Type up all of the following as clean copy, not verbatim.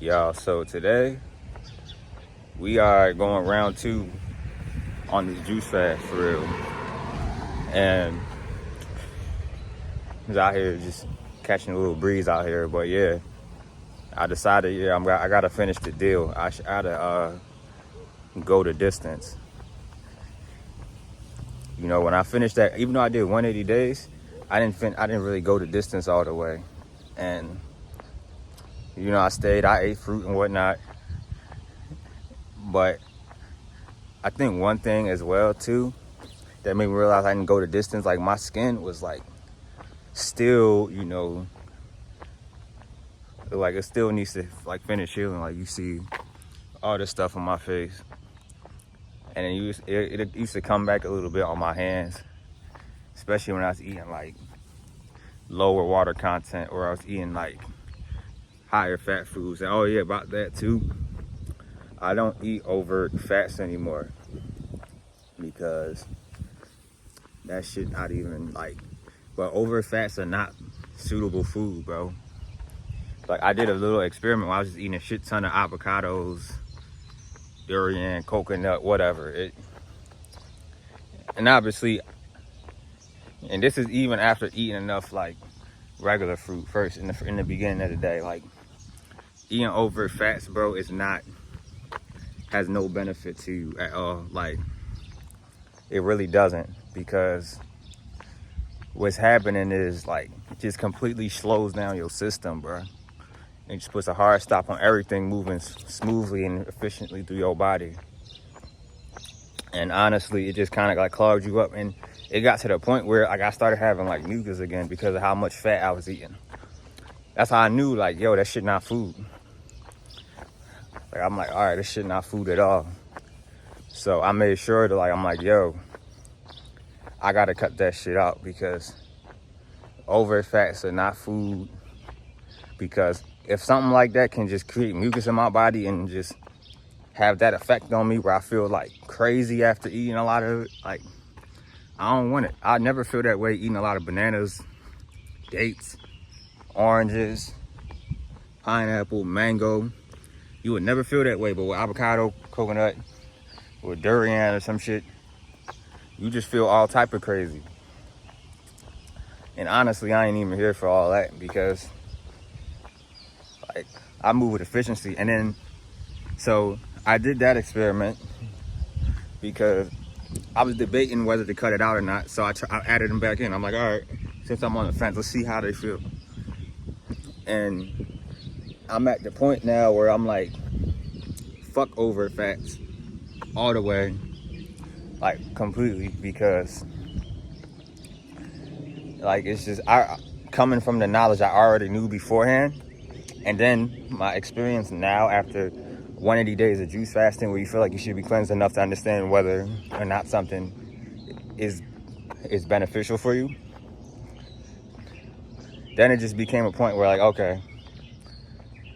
Y'all, so today we are going round 2 on this juice fast for real. And I was out here just catching a little breeze out here. But yeah, I decided, I gotta finish the deal. I gotta go the distance. You know, when I finished that, even though I did 180 days, I didn't really go the distance all the way. And you know, I ate fruit and whatnot. But I think one thing as well too that made me realize I didn't go the distance, like my skin was like still, you know, like it still needs to like finish healing. Like you see all this stuff on my face, and it used to come back a little bit on my hands, especially when I was eating like lower water content, or I was eating like higher fat foods. And oh yeah, about that too, I don't eat over fats anymore because that shit not even like, but over fats are not suitable food, bro. Like I did a little experiment where I was just eating a shit ton of avocados, durian, coconut, whatever. And obviously, and this is even after eating enough like regular fruit first in the beginning of the day. Like eating over fats, bro, has no benefit to you at all. Like it really doesn't, because what's happening is like it just completely slows down your system, bro. It just puts a hard stop on everything moving smoothly and efficiently through your body. And honestly, it just kind of like clogged you up, and it got to the point where like I started having like mucus again because of how much fat I was eating. That's how I knew, like, yo, that shit not food. Like I'm like, all right, this shit not food at all. So I made sure to I'm like, yo, I gotta cut that shit out, because over fats are not food. Because if something like that can just create mucus in my body and just have that effect on me where I feel like crazy after eating a lot of it, like I don't want it. I never feel that way eating a lot of bananas, dates, oranges, pineapple, mango. You would never feel that way, but with avocado, coconut, or durian or some shit, you just feel all type of crazy. And honestly, I ain't even here for all that, because like I move with efficiency. And then so I did that experiment because I was debating whether to cut it out or not. So I added them back in. I'm like, all right, since I'm on the fence, let's see how they feel. And I'm at the point now where I'm like, fuck over fats all the way, like completely, because like it's just coming from the knowledge I already knew beforehand, and then my experience now after 180 days of juice fasting, where you feel like you should be cleansed enough to understand whether or not something is beneficial for you. Then it just became a point where like, okay,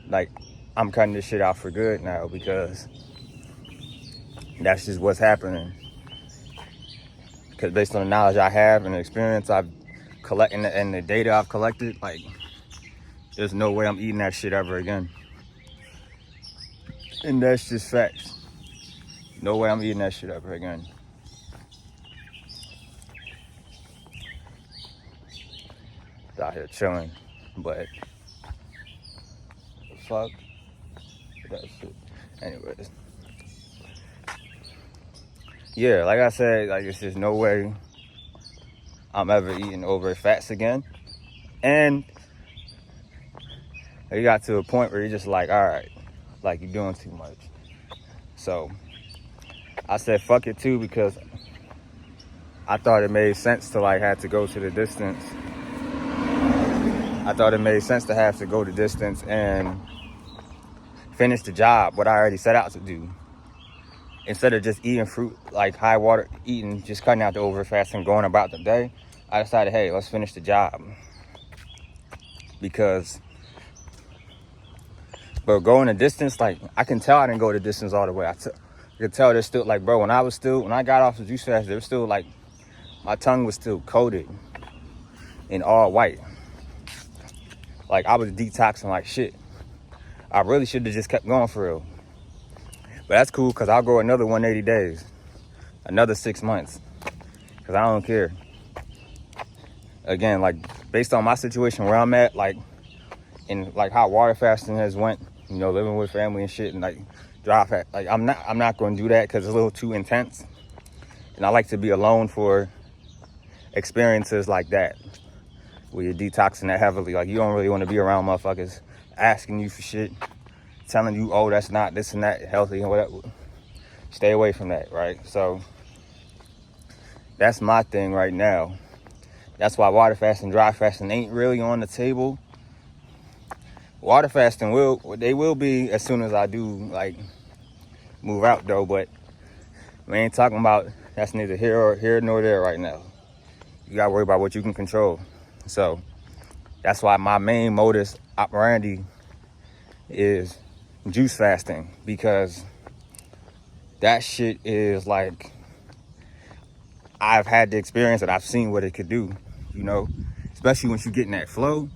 like I'm cutting this shit out for good now, because that's just what's happening. Because based on the knowledge I have and the experience I've collected and the data I've collected, like there's no way I'm eating that shit ever again. And that's just facts. No way I'm eating that shit ever again. Out here chilling, but fuck that shit. Anyways, yeah, like I said, like it's just no way I'm ever eating over fats again. And you got to a point where you're just like, all right, like you're doing too much. So I said fuck it too, because I thought it made sense to like have to go to the distance. I thought it made sense to have to go the distance and finish the job, what I already set out to do. Instead of just eating fruit, like high water, just cutting out the over fast and going about the day, I decided, hey, let's finish the job. But going the distance, like I can tell I didn't go the distance all the way. I could tell there's still like, bro, when I got off the juice fast, there was still like, my tongue was still coated in all white. Like I was detoxing like shit. I really should have just kept going for real. But that's cool, because I'll go another 180 days, another 6 months, because I don't care. Again, like, based on my situation where I'm at, like, and like how water fasting has went, you know, living with family and shit, and like dry fast, like I'm not going to do that because it's a little too intense, and I like to be alone for experiences like that, where you're detoxing that heavily. Like, you don't really want to be around motherfuckers asking you for shit, telling you, oh, that's not this and that healthy and whatever. Stay away from that, right? So that's my thing right now. That's why water fasting, dry fasting ain't really on the table. Water fasting will be as soon as I do, like, move out though, but we ain't talking about, that's neither here nor there right now. You gotta worry about what you can control. So that's why my main modus operandi is juice fasting, because that shit is like, I've had the experience and I've seen what it could do, you know, especially once you get in that flow.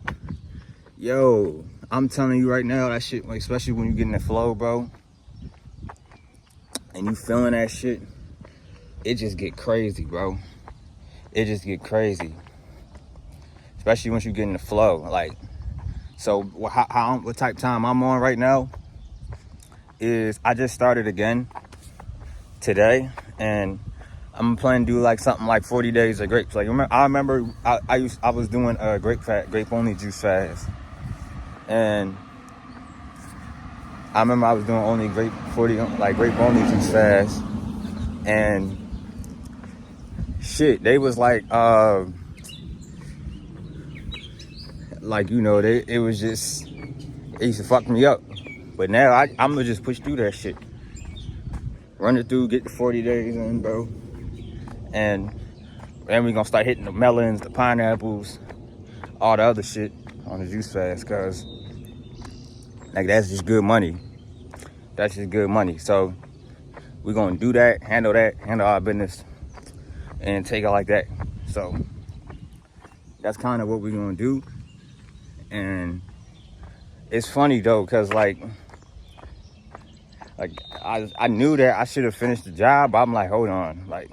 Yo, I'm telling you right now, that shit, especially when you get in the flow, bro, and you feeling that shit, it just get crazy, bro. It just get crazy, especially once you get in the flow. Like, so what type time I'm on right now is, I just started again today, and I'm planning to do like something like 40 days of grapes. Like, I remember I was doing a grape only juice fast, and I remember I was doing only grape only juice fast, and shit, they was like you know, it was just, it used to fuck me up. But now I'm gonna just push through that shit, run it through, get the 40 days in, bro, and then we gonna start hitting the melons, the pineapples, all the other shit on the juice fast, cause like, that's just good money. That's just good money. So we're gonna do that, handle our business, and take it like that. So that's kind of what we're gonna do. And it's funny though, cause like I knew that I should have finished the job, but I'm like, hold on, like,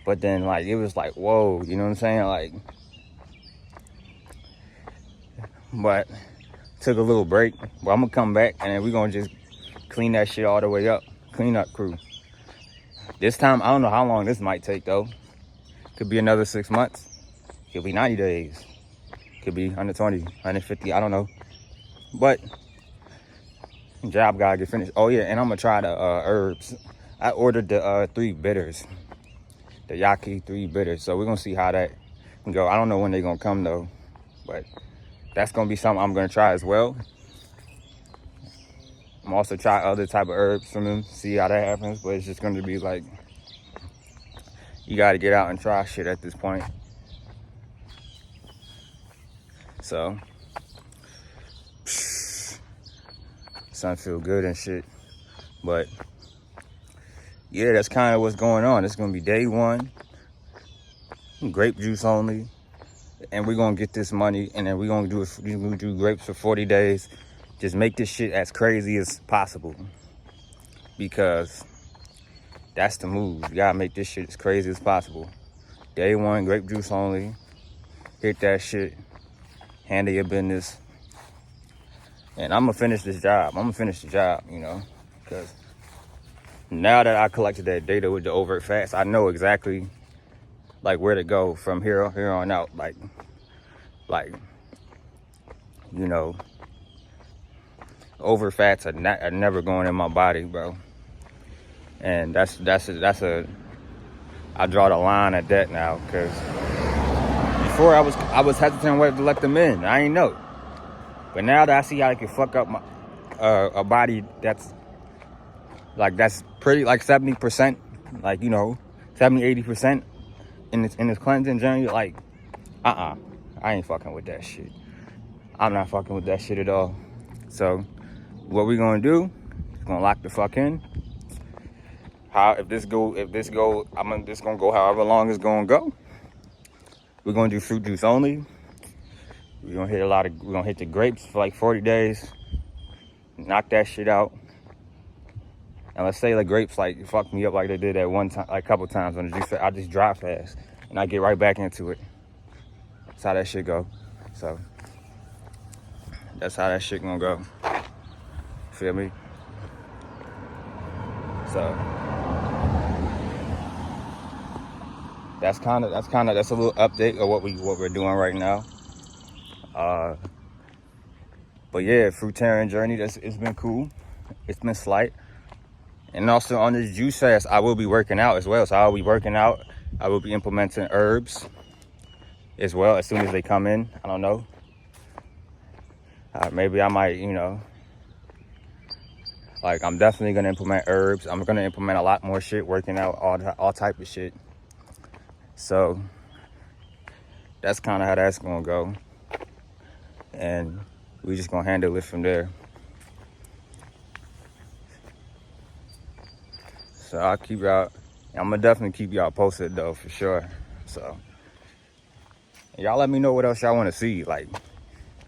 but then like, it was like, whoa, you know what I'm saying? Like, but took a little break. But I'm gonna come back, and then we're gonna just clean that shit all the way up. Clean up crew. This time, I don't know how long this might take though. Could be another 6 months. Could be 90 days. Could be 120, 150, I don't know. But job gotta get finished. Oh yeah, and I'm gonna try the herbs. I ordered the 3 bitters. The Yaki 3 bitters. So we're gonna see how that can go. I don't know when they're gonna come though, but that's gonna be something I'm gonna try as well. I'm also try other type of herbs from them, see how that happens. But it's just gonna be like, you gotta get out and try shit at this point. So sun feel good and shit. But yeah, that's kind of what's going on. It's gonna be day 1, grape juice only, and we're gonna get this money, and then we're gonna do grapes for 40 days. Just make this shit as crazy as possible, because that's the move. You gotta make this shit as crazy as possible. Day 1, grape juice only. Hit that shit. Handle your business. And I'm gonna finish this job. I'm gonna finish the job, you know, because now that I collected that data with the overt fats, I know exactly like where to go from here on out. Like, you know, over fats are never going in my body, bro. And that's a I draw the line at that now, because before I was hesitant whether to let them in. I ain't know. But now that I see how they can fuck up my a body that's pretty like 70%, like, you know, 70-80% in this cleansing journey, like, I ain't fucking with that shit. I'm not fucking with that shit at all. So what we gonna do is gonna lock the fuck in. If this go, I'm gonna go however long it's gonna go. We're gonna do fruit juice only. We're gonna hit the grapes for like 40 days. Knock that shit out. And let's say the grapes like fuck me up like they did that one time, like a couple times on the juice. I just drop fast and I get right back into it. That's how that shit go. So that's how that shit gonna go. Feel me? So that's a little update of what we're doing right now. But yeah, fruitarian journey. It's been cool. It's been slight. And also on this juice fast, I will be working out as well. So I'll be working out. I will be implementing herbs as well as soon as they come in. I don't know. Maybe I might, like I'm definitely gonna implement herbs. I'm gonna implement a lot more shit, working out, all type of shit. So that's kind of how that's gonna go, and we just gonna handle it from there. So I'll keep y'all. I'm gonna definitely keep y'all posted though, for sure. So y'all let me know what else y'all want to see, like,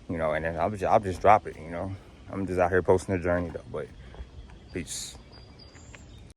and then I'll just drop it. I'm just out here posting the journey though. But peace.